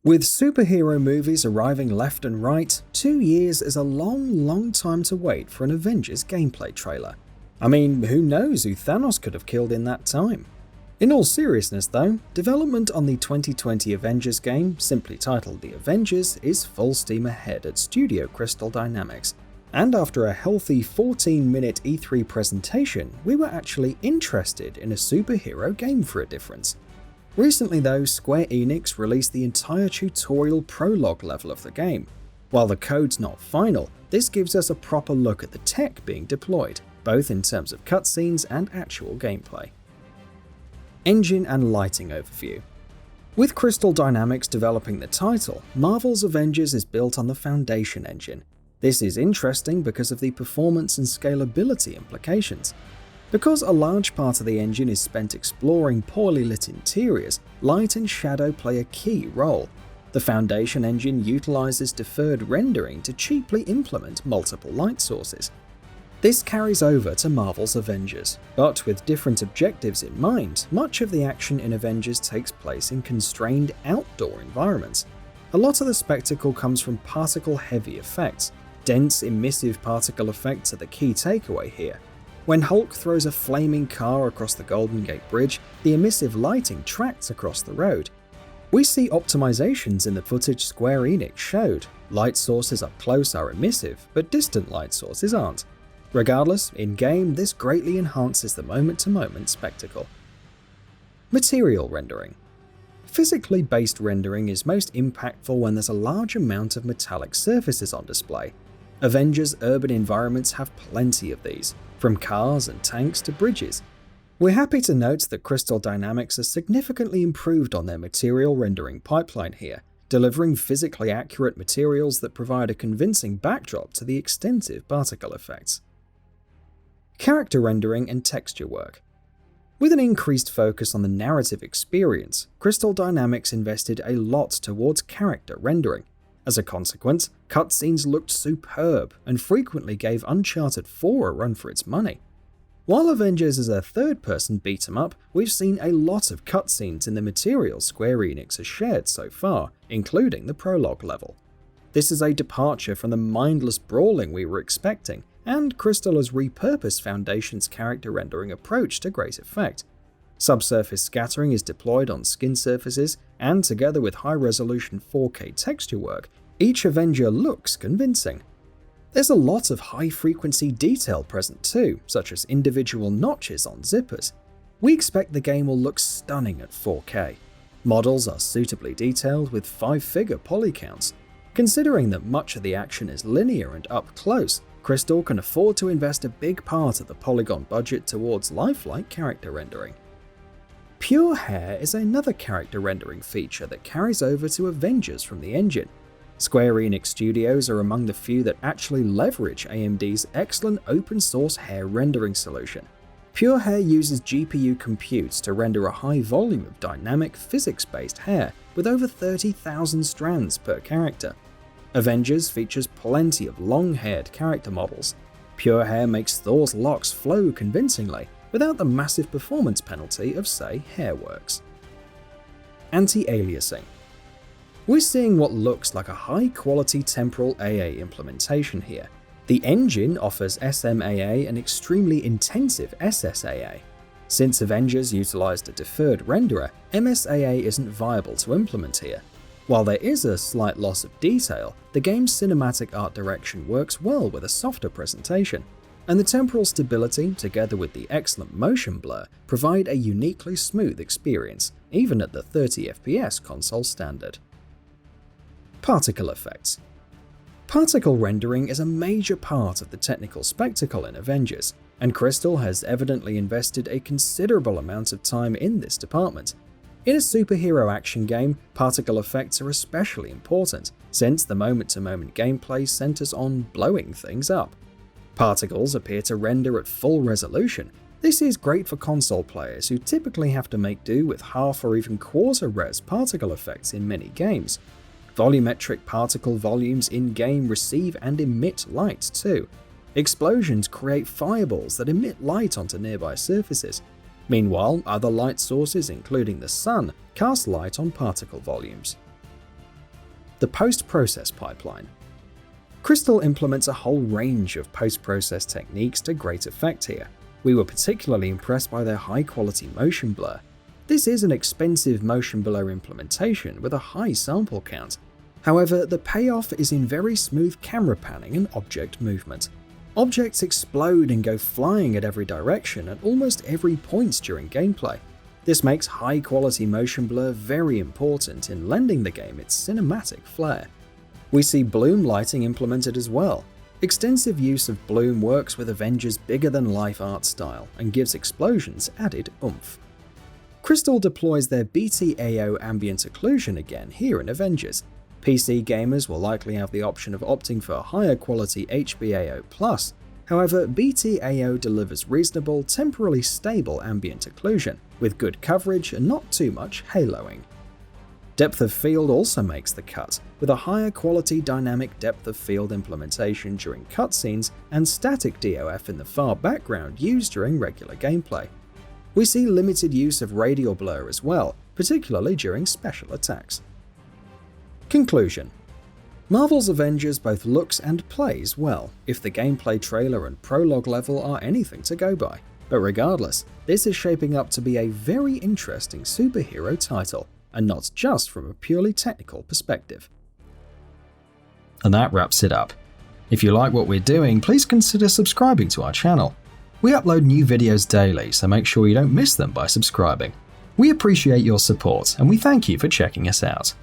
With superhero movies arriving left and right, 2 years is a long time to wait for an Avengers gameplay trailer. I mean, who knows who Thanos could have killed in that time? In all seriousness though, development on the 2020 Avengers game, simply titled The Avengers, is full steam ahead at Studio Crystal Dynamics. And after a healthy 14-minute E3 presentation, we were actually interested in a superhero game for a difference. Recently though, Square Enix released the entire tutorial-prologue level of the game. While the code's not final, this gives us a proper look at the tech being deployed, both in terms of cutscenes and actual gameplay. Engine and lighting overview. With Crystal Dynamics developing the title, Marvel's Avengers is built on the Foundation engine. This is interesting because of the performance and scalability implications. Because a large part of the engine is spent exploring poorly lit interiors, light and shadow play a key role. The Foundation engine utilizes deferred rendering to cheaply implement multiple light sources. This carries over to Marvel's Avengers, but with different objectives in mind, much of the action in Avengers takes place in constrained outdoor environments. A lot of the spectacle comes from particle-heavy effects. Dense, emissive particle effects are the key takeaway here. When Hulk throws a flaming car across the Golden Gate Bridge, the emissive lighting tracks across the road. We see optimizations in the footage Square Enix showed. Light sources up close are emissive, but distant light sources aren't. Regardless, in-game, this greatly enhances the moment-to-moment spectacle. Material rendering. Physically based rendering is most impactful when there's a large amount of metallic surfaces on display. Avengers' urban environments have plenty of these, from cars and tanks to bridges. We're happy to note that Crystal Dynamics has significantly improved on their material rendering pipeline here, delivering physically accurate materials that provide a convincing backdrop to the extensive particle effects. Character rendering and texture work. With an increased focus on the narrative experience, Crystal Dynamics invested a lot towards character rendering. As a consequence, cutscenes looked superb and frequently gave Uncharted 4 a run for its money. While Avengers is a third-person beat-em-up, we've seen a lot of cutscenes in the materials Square Enix has shared so far, including the prologue level. This is a departure from the mindless brawling we were expecting, and Crystal has repurposed Foundation's character rendering approach to great effect. Subsurface scattering is deployed on skin surfaces, and together with high-resolution 4K texture work, each Avenger looks convincing. There's a lot of high-frequency detail present too, such as individual notches on zippers. We expect the game will look stunning at 4K. Models are suitably detailed with 5-figure poly counts. Considering that much of the action is linear and up close, Crystal can afford to invest a big part of the polygon budget towards lifelike character rendering. Pure hair is another character rendering feature that carries over to Avengers from the engine. Square Enix Studios are among the few that actually leverage AMD's excellent open-source hair rendering solution. Pure Hair uses GPU computes to render a high volume of dynamic, physics-based hair with over 30,000 strands per character. Avengers features plenty of long-haired character models. Pure Hair makes Thor's locks flow convincingly, without the massive performance penalty of, say, Hairworks. Anti-aliasing. We're seeing what looks like a high-quality temporal AA implementation here. The engine offers SMAA and extremely intensive SSAA. Since Avengers utilized a deferred renderer, MSAA isn't viable to implement here. While there is a slight loss of detail, the game's cinematic art direction works well with a softer presentation, and the temporal stability, together with the excellent motion blur, provide a uniquely smooth experience, even at the 30 FPS console standard. Particle effects. Particle rendering is a major part of the technical spectacle in Avengers, and Crystal has evidently invested a considerable amount of time in this department. In a superhero action game, particle effects are especially important, since the moment-to-moment gameplay centers on blowing things up. Particles appear to render at full resolution. This is great for console players who typically have to make do with half or even quarter-res particle effects in many games. Volumetric particle volumes in-game receive and emit light too. Explosions create fireballs that emit light onto nearby surfaces. Meanwhile, other light sources, including the sun, cast light on particle volumes. The post-process pipeline. Crystal implements a whole range of post-process techniques to great effect here. We were particularly impressed by their high-quality motion blur. This is an expensive motion blur implementation with a high sample count. However, the payoff is in very smooth camera panning and object movement. Objects explode and go flying at every direction at almost every point during gameplay. This makes high-quality motion blur very important in lending the game its cinematic flair. We see bloom lighting implemented as well. Extensive use of bloom works with Avengers' bigger-than-life art style and gives explosions added oomph. Crystal deploys their BTAO ambient occlusion again here in Avengers. PC gamers will likely have the option of opting for higher quality HBAO+, however BTAO delivers reasonable, temporally stable ambient occlusion, with good coverage and not too much haloing. Depth of field also makes the cut, with a higher quality dynamic depth of field implementation during cutscenes and static DOF in the far background used during regular gameplay. We see limited use of radial blur as well, particularly during special attacks. Conclusion. Marvel's Avengers both looks and plays well, if the gameplay trailer and prologue level are anything to go by. But regardless, this is shaping up to be a very interesting superhero title, and not just from a purely technical perspective. And that wraps it up. If you like what we're doing, please consider subscribing to our channel. We upload new videos daily, so make sure you don't miss them by subscribing. We appreciate your support, and we thank you for checking us out.